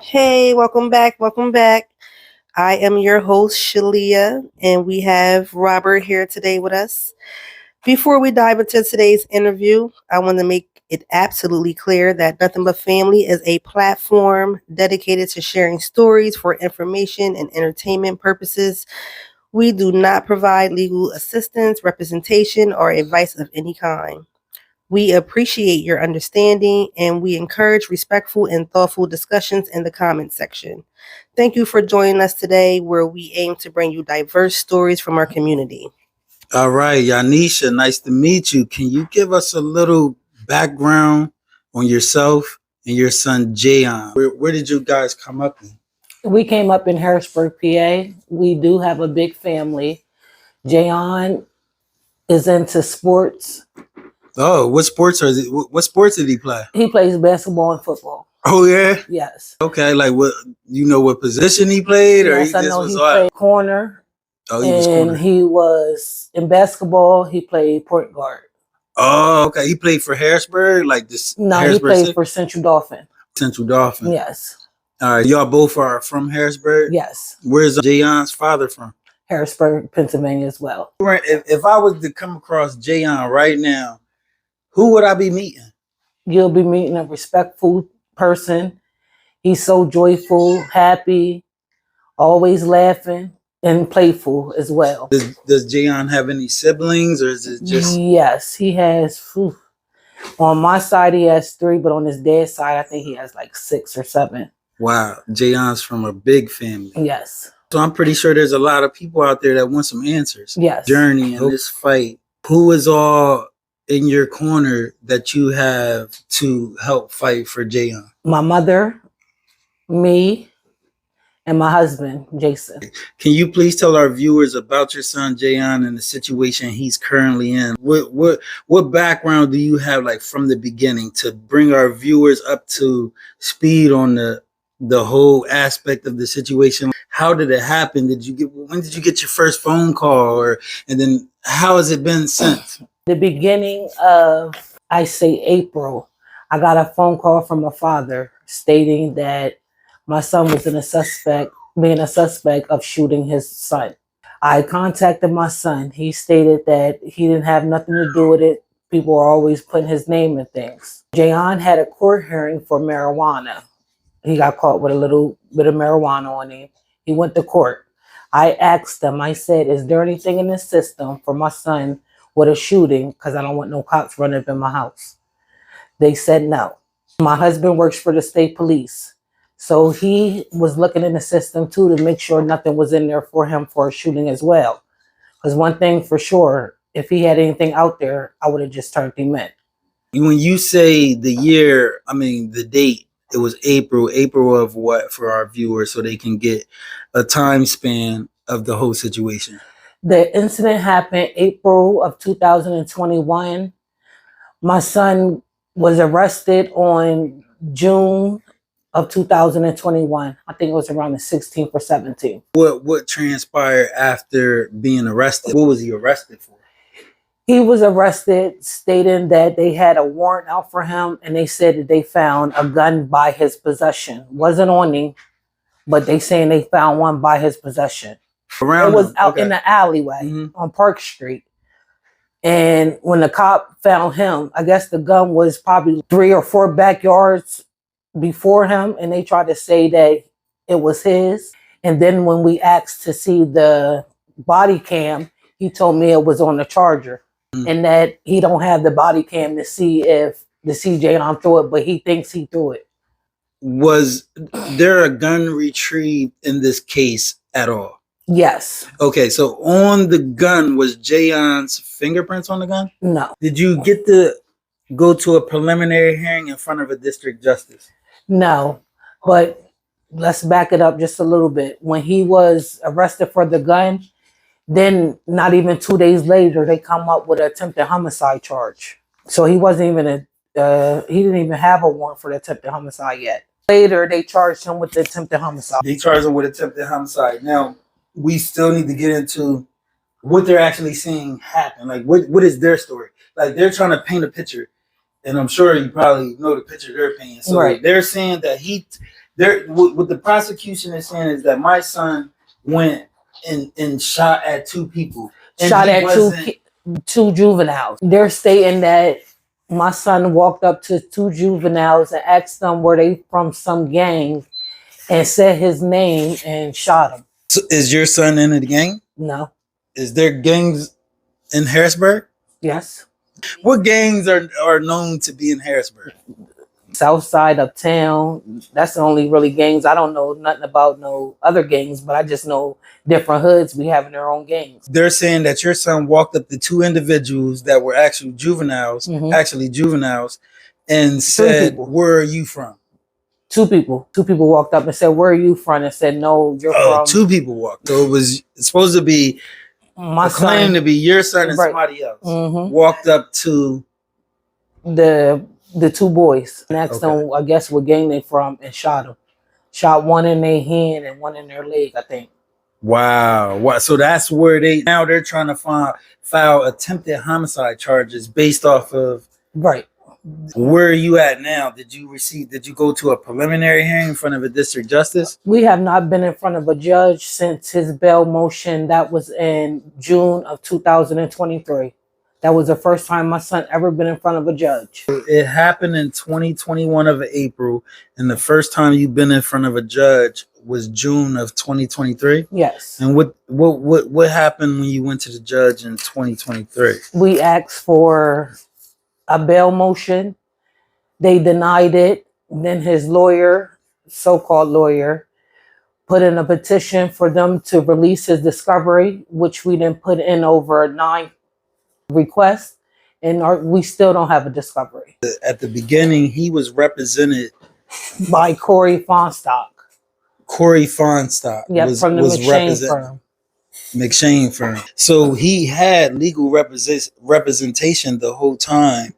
Hey, welcome back. Welcome back. I am your host, Shalia, and we have Robert here today with us. Before we dive into today's interview, I want to make it absolutely clear that Nothing But Family is a platform dedicated to sharing stories for information and entertainment purposes. We do not provide legal assistance, representation, or advice of any kind. We appreciate your understanding and we encourage respectful and thoughtful discussions in the comment section. Thank you for joining us today, where we aim to bring you diverse stories from our community. All right, Yanisha, nice to meet you. Can you give us a little background on yourself and your son, Jayon? Where did you guys come up in? We came up in Harrisburg, PA. We do have a big family. Jayon is into sports. Oh, what sports did he play? He plays basketball and football. Oh, yeah? Yes. Okay, like what position he played? Or Yes, he I just know was he played corner. Oh, he was corner. He was in basketball. He played point guard. Oh, okay. He played for Harrisburg? Like this? No, Harrisburg he played City? for Central Dauphin. Central Dauphin. Yes. All right, y'all both are from Harrisburg? Yes. Where's Jayon's father from? Harrisburg, Pennsylvania as well. If I was to come across Jayon right now, who would I be meeting? You'll be meeting a respectful person. He's so joyful, happy, always laughing, and playful as well. Does Jayon have any siblings, or is it just? Yes, he has. On my side, he has 3, but on his dad's side, I think he has like 6 or 7. Wow, Jayon's from a big family. Yes. So I'm pretty sure there's a lot of people out there that want some answers. Yes. Journey in this fight. Who is all in your corner that you have to help fight for Jayon? My mother, me, and my husband, Jason. Can you please tell our viewers about your son Jayon and the situation he's currently in? What background do you have, like from the beginning, to bring our viewers up to speed on the whole aspect of the situation? How did it happen? When did you get your first phone call, and then how has it been since? The beginning of, I say April, I got a phone call from my father stating that my son was being a suspect of shooting his son. I contacted my son. He stated that he didn't have nothing to do with it. People are always putting his name in things. Jayon had a court hearing for marijuana. He got caught with a little bit of marijuana on him. He went to court. I asked them, I said, is there anything in the system for my son with a shooting? Because I don't want no cops running up in my house. They said no. My husband works for the state police. So he was looking in the system too to make sure nothing was in there for him for a shooting as well. Because one thing for sure, if he had anything out there, I would have just turned him in. When you say the date, it was April of what for our viewers so they can get a time span of the whole situation? The incident happened April of 2021. My son was arrested on June of 2021. I think it was around the 16th or 17th. What transpired after being arrested? What was he arrested for? He was arrested stating that they had a warrant out for him, and they said that they found a gun by his possession. Wasn't on him, but they saying they found one by his possession. It was out in the alleyway on Park Street. And when the cop found him, I guess the gun was probably 3 or 4 backyards before him, and they tried to say that it was his. And then when we asked to see the body cam, he told me it was on the Charger, and that he don't have the body cam to see if the CJ threw it, but he thinks he threw it. Was there a gun retrieved in this case at all? Yes. Okay, so on the gun, was Jayon's fingerprints on the gun? No. Did you get to go to a preliminary hearing in front of a district justice? No, but let's back it up just a little bit. When he was arrested for the gun, then not even 2 days later, they come up with an attempted homicide charge. So he wasn't even he didn't even have a warrant for the attempted homicide yet. Later, they charged him with the attempted homicide. They charged him with attempted homicide. Now, we still need to get into what they're actually seeing happen. Like, what is their story? Like, they're trying to paint a picture, and I'm sure you probably know the picture they're painting. So they're saying that he what the prosecution is saying is that my son went and shot at two people. And shot at two juveniles. They're stating that my son walked up to two juveniles and asked them were they from some gang and said his name and shot him. So is your son in the gang? No. Is there gangs in Harrisburg? Yes. What gangs are known to be in Harrisburg? South side of town. That's the only really gangs. I don't know nothing about no other gangs, but I just know different hoods be having their own gangs. They're saying that your son walked up to two individuals that were actually juveniles, and said, "Where are you from?" Two people walked up and said, "Where are you from?" and said, "No, you're from." Two people walked. So it's supposed to be my son, claim to be your son and somebody else walked up to the two boys and asked them, I guess, what gang they from, and shot them. Shot one in their hand and one in their leg, I think. Wow. So that's where they're trying to file attempted homicide charges based off of. Right. Where are you at now? Did you go to a preliminary hearing in front of a district justice? We have not been in front of a judge since his bail motion. That was in June of 2023. That was the first time my son ever been in front of a judge. It happened in 2021 of April, and the first time you've been in front of a judge was June of 2023? Yes. And what happened when you went to the judge in 2023? We asked for a bail motion. They denied it. Then his lawyer, so-called lawyer, put in a petition for them to release his discovery, which we then put in over 9 requests, and we still don't have a discovery. At the beginning, he was represented by Corey Fonstock. Yeah, from the McShane firm. McShane firm. So he had legal representation the whole time.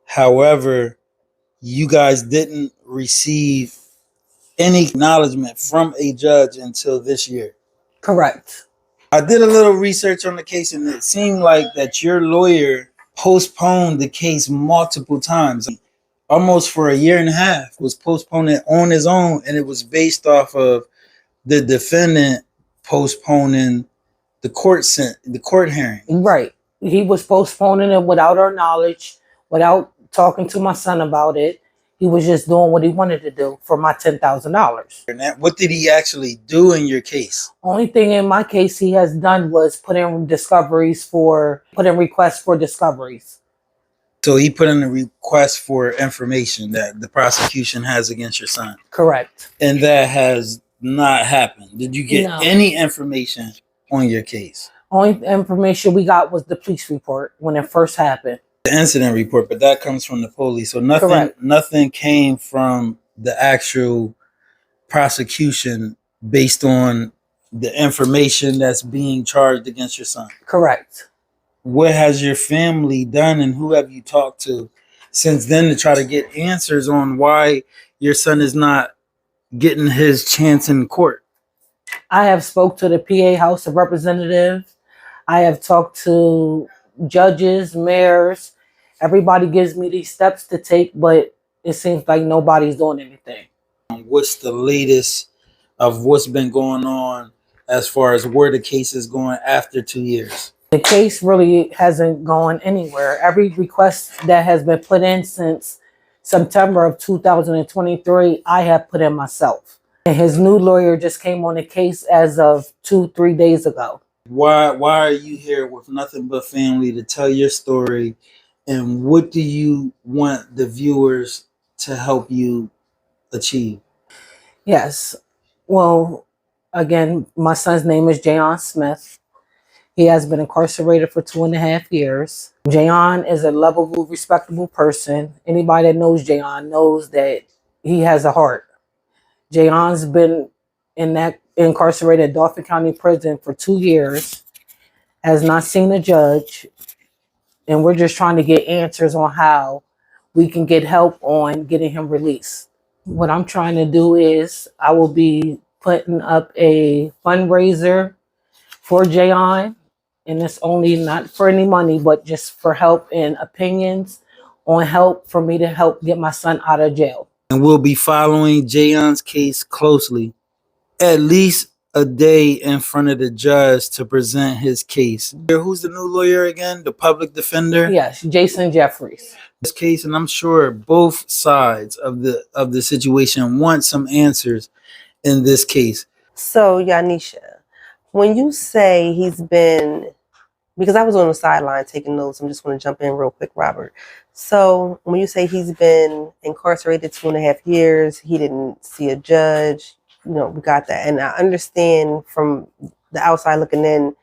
However, you guys didn't receive any acknowledgement from a judge until this year. Correct. I did a little research on the case, and it seemed like that your lawyer postponed the case multiple times. Almost for a year and a half was postponed on his own, and it was based off of the defendant postponing the court hearing. Right. He was postponing it without our knowledge, without talking to my son about it. He was just doing what he wanted to do for my $10,000. What did he actually do in your case? Only thing in my case he has done was put in requests for discoveries. So he put in a request for information that the prosecution has against your son. Correct. And that has not happened. Did you get any information on your case? Only information we got was the police report when it first happened. The incident report, but that comes from the police. So nothing came from the actual prosecution based on the information that's being charged against your son. Correct. What has your family done, and who have you talked to since then to try to get answers on why your son is not getting his chance in court? I have spoke to the PA House of Representatives. I have talked to judges, mayors. Everybody gives me these steps to take, but it seems like nobody's doing anything. What's the latest of what's been going on as far as where the case is going after 2 years? The case really hasn't gone anywhere. Every request that has been put in since September of 2023, I have put in myself. And his new lawyer just came on the case as of 2-3 days ago. Why are you here with Nothing But Family to tell your story? And what do you want the viewers to help you achieve? Yes. Well, again, my son's name is Jayon Smith. He has been incarcerated for 2.5 years. Jayon is a lovable, respectable person. Anybody that knows Jayon knows that he has a heart. Jayon's been incarcerated at Dauphin County Prison for 2 years, has not seen a judge, and we're just trying to get answers on how we can get help on getting him released. What I'm trying to do is I will be putting up a fundraiser for Jayon, and it's only not for any money, but just for help and opinions on help for me to help get my son out of jail. and we'll be following Jayon's case closely, at least a day in front of the judge to present his case. Who's the new lawyer again? The public defender? Yes, Jason Jeffries. This case, and I'm sure both sides of the situation want some answers in this case. So, Yanisha, when you say he's been, because I was on the sideline taking notes, I'm just going to jump in real quick, Robert. So, when you say he's been incarcerated 2.5 years, he didn't see a judge, we got that. And I understand from the outside looking in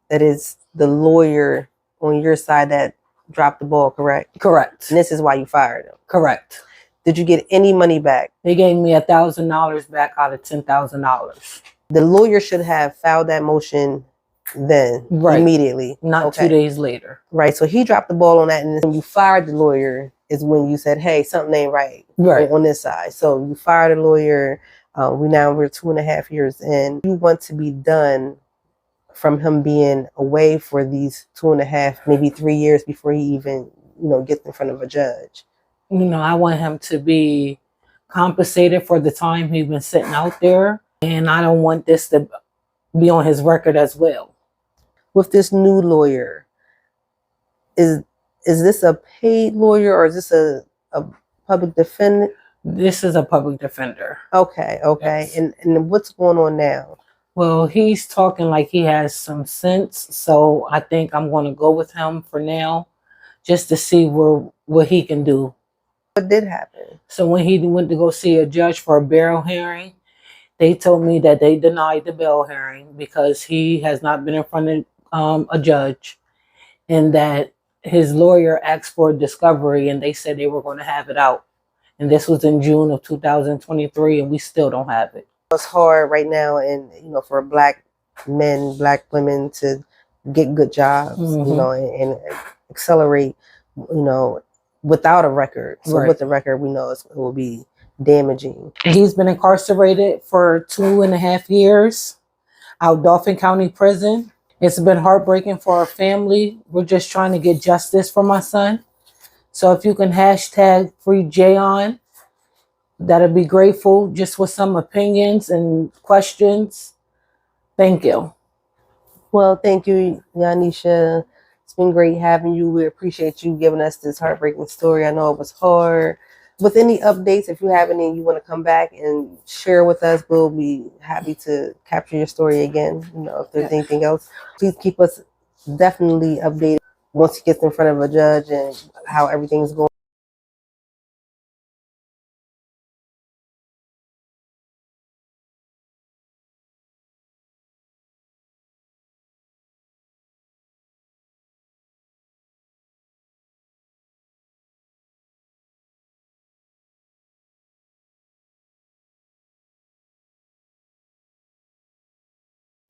that it's the lawyer on your side that dropped the ball, correct? Correct. And this is why you fired him. Correct. Did you get any money back? They gave me $1,000 back out of $10,000. The lawyer should have filed that motion then, Right. immediately. Not 2 days later. Right. So he dropped the ball on that. And when you fired the lawyer is when you said, hey, something ain't right, Right. on this side. So you fired a lawyer. We're 2.5 years in. You want to be done from him being away for these 2.5, maybe 3 years before he even, gets in front of a judge. I want him to be compensated for the time he's been sitting out there. And I don't want this to be on his record as well. With this new lawyer, is this a paid lawyer or is this a public defendant? This is a public defender. Okay. Yes. And what's going on now? Well, he's talking like he has some sense. So I think I'm going to go with him for now just to see what he can do. What did happen? So when he went to go see a judge for a bail hearing, they told me that they denied the bail hearing because he has not been in front of a judge, and that his lawyer asked for a discovery and they said they were going to have it out. And this was in June of 2023 and we still don't have it. It's hard right now, and for Black men, Black women to get good jobs, and accelerate, without a record. So Right. with the record, we know it will be damaging. He's been incarcerated for 2.5 years out Dauphin County Prison. It's been heartbreaking for our family. We're just trying to get justice for my son. So if you can hashtag free Jayon, that'd be grateful, just with some opinions and questions. Thank you. Well, thank you, Yanisha. It's been great having you. We appreciate you giving us this heartbreaking story. I know it was hard. With any updates, if you have any, you want to come back and share with us, we'll be happy to capture your story again. If there's anything else, please keep us definitely updated once he gets in front of a judge and how everything's going.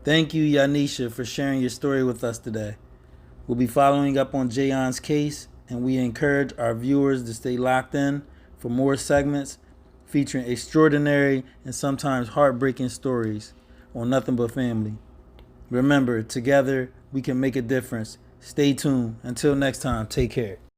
Thank you, Yanisha, for sharing your story with us today. We'll be following up on Jayon's case, and we encourage our viewers to stay locked in for more segments featuring extraordinary and sometimes heartbreaking stories on Nothing But Family. Remember, together we can make a difference. Stay tuned. Until next time, take care.